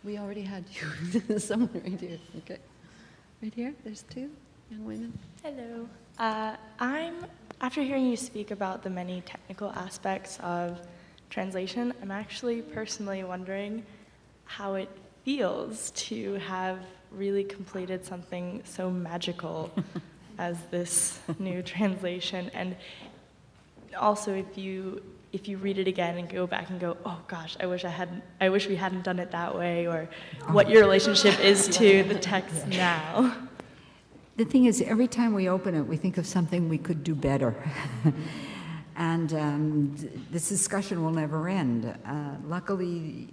We already had you. Someone right here. Okay. Right here, there's two young women. Hello. After hearing you speak about the many technical aspects of translation, I'm actually personally wondering how it feels to have really completed something so magical as this new translation. And also if you read it again and go back and go, oh gosh, I wish we hadn't done it that way, or what your relationship is to the text now. The thing is, every time we open it, we think of something we could do better. And this discussion will never end. Luckily,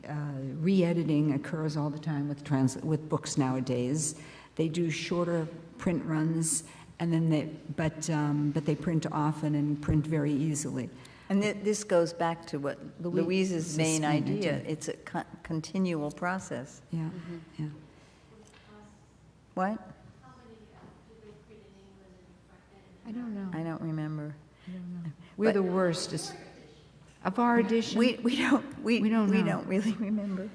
re-editing occurs all the time with books nowadays. They do shorter print runs, and then but they print often and print very easily. And this goes back to what Luise's main idea. It's a continual process. Yeah, yeah. What? I don't know. I don't remember. I don't know. We're the worst of our edition. We don't really remember.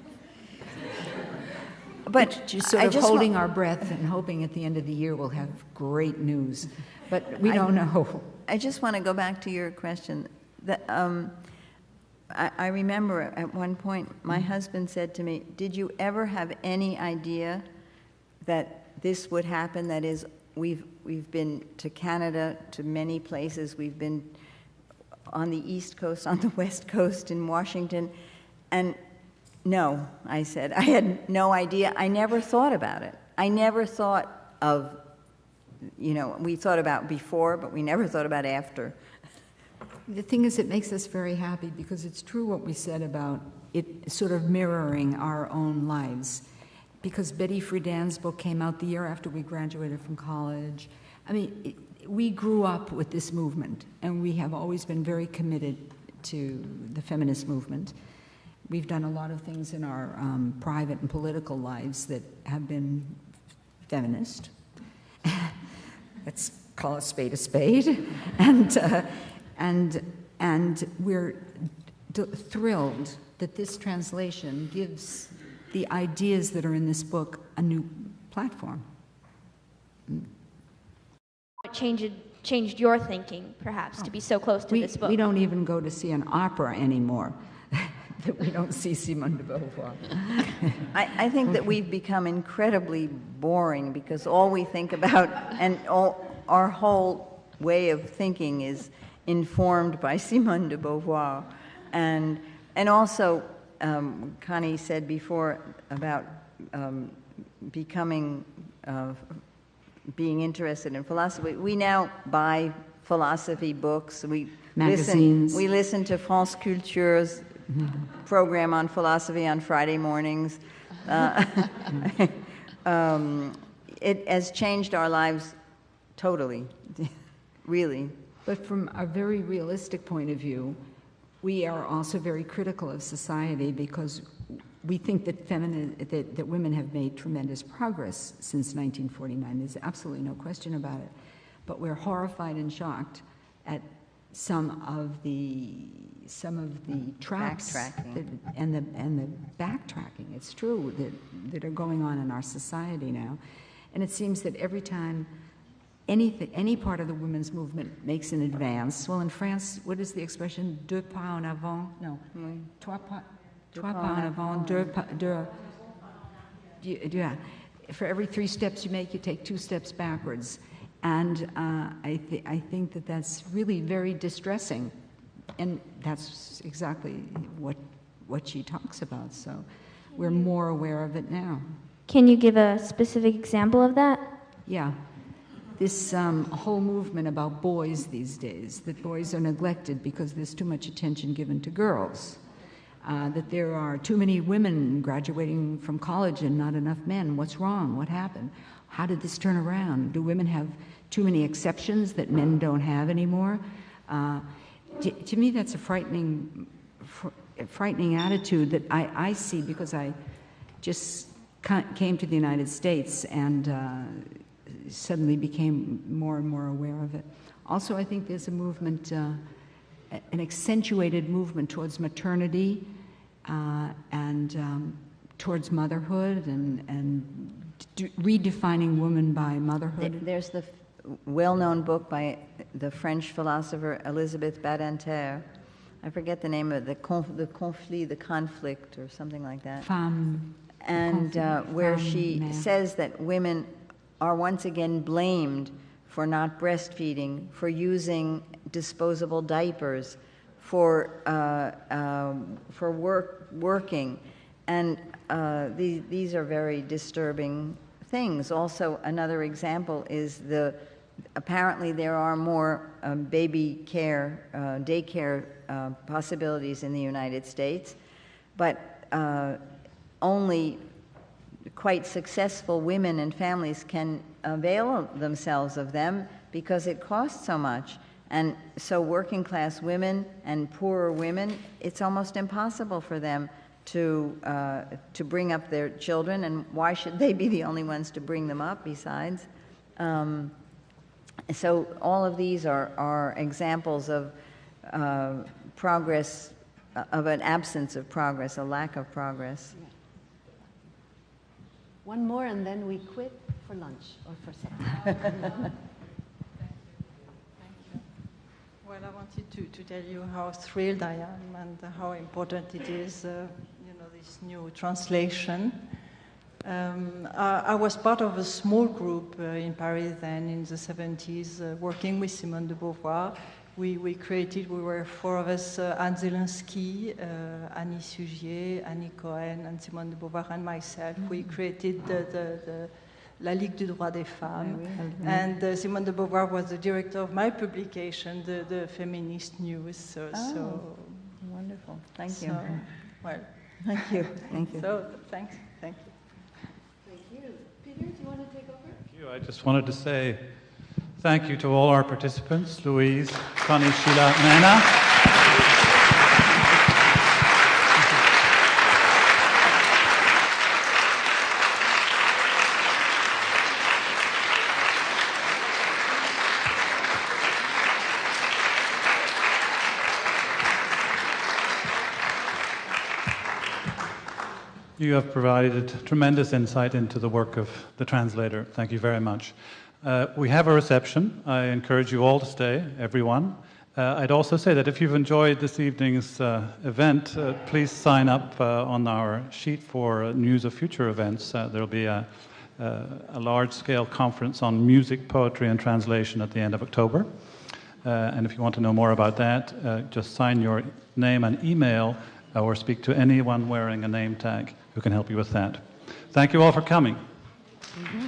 But just sort of holding our breath and hoping at the end of the year we'll have great news. But we don't know. I just want to go back to your question. I remember at one point my husband said to me, "Did you ever have any idea that this would happen? That is, we've been to Canada, to many places. We've been on the East Coast, on the West Coast, in Washington." And no, I said, I had no idea. I never thought about it. I never thought of, we thought about before, but we never thought about after. The thing is, it makes us very happy because it's true what we said about it sort of mirroring our own lives. Because Betty Friedan's book came out the year after we graduated from college. I mean, we grew up with this movement, and we have always been very committed to the feminist movement. We've done a lot of things in our private and political lives that have been feminist. Let's call a spade. And we're thrilled that this translation gives the ideas that are in this book a new platform. What changed your thinking, perhaps, to be so close to this book? We don't even go to see an opera anymore. That we don't see Simone de Beauvoir. I think that we've become incredibly boring because all we think about and our whole way of thinking is informed by Simone de Beauvoir. And also, Connie said before about being interested in philosophy. We now buy philosophy books. Magazines. We listen to France Culture's program on philosophy on Friday mornings. It has changed our lives totally, really. But from a very realistic point of view, we are also very critical of society because we think that that women have made tremendous progress since 1949. There's absolutely no question about it. But we're horrified and shocked at some of the traps and the backtracking. It's true that are going on in our society now, and it seems that every time any part of the women's movement makes an advance. Well, in France, what is the expression? Deux pas en avant? No, trois pas en avant. Yeah. For every 3 steps you make, you take 2 steps backwards. And I think that that's really very distressing. And that's exactly what she talks about. So we're more aware of it now. Can you give a specific example of that? Yeah. This whole movement about boys these days, that boys are neglected because there's too much attention given to girls. That there are too many women graduating from college and not enough men. What's wrong? What happened? How did this turn around? Do women have too many exceptions that men don't have anymore? To me, that's a frightening attitude that I see because I just came to the United States and suddenly became more and more aware of it. Also, I think there's a movement, an accentuated movement towards maternity and towards motherhood and redefining woman by motherhood? There's the well-known book by the French philosopher Elisabeth Badinter. I forget the name of it, the conflict, or something like that. Femme. And where she mère. says that women are once again blamed for not breastfeeding, for using disposable diapers, for working, and these are very disturbing things. Also, another example is apparently there are more baby care, daycare possibilities in the United States, but only quite successful women and families can avail themselves of them because it costs so much. And so working class women and poorer women, it's almost impossible for them to bring up their children, and why should they be the only ones to bring them up besides? So all of these are examples of progress, of an absence of progress, a lack of progress. One more and then we quit for lunch or for supper. Well, I wanted to tell you how thrilled I am and how important it is, this new translation. I was part of a small group in Paris then in the 70s, working with Simone de Beauvoir. We were four of us, Anne Zelinsky, Annie Sugier, Annie Cohen, and Simone de Beauvoir, and myself. We created the La Ligue du Droit des Femmes. And Simone de Beauvoir was the director of my publication, the Feminist News. So Wonderful. Thank you. Well, thank you. Thank you. So, thanks. Thank you. Thank you. Peter, do you want to take over? Thank you. I just wanted to say thank you to all our participants, Luise, Connie, Sheila, and Anna. You have provided tremendous insight into the work of the translator. Thank you very much. We have a reception. I encourage you all to stay, everyone. I'd also say that if you've enjoyed this evening's event, please sign up on our sheet for news of future events. There'll be a large-scale conference on music, poetry, and translation at the end of October. And if you want to know more about that, just sign your name and email or speak to anyone wearing a name tag who can help you with that. Thank you all for coming. Mm-hmm.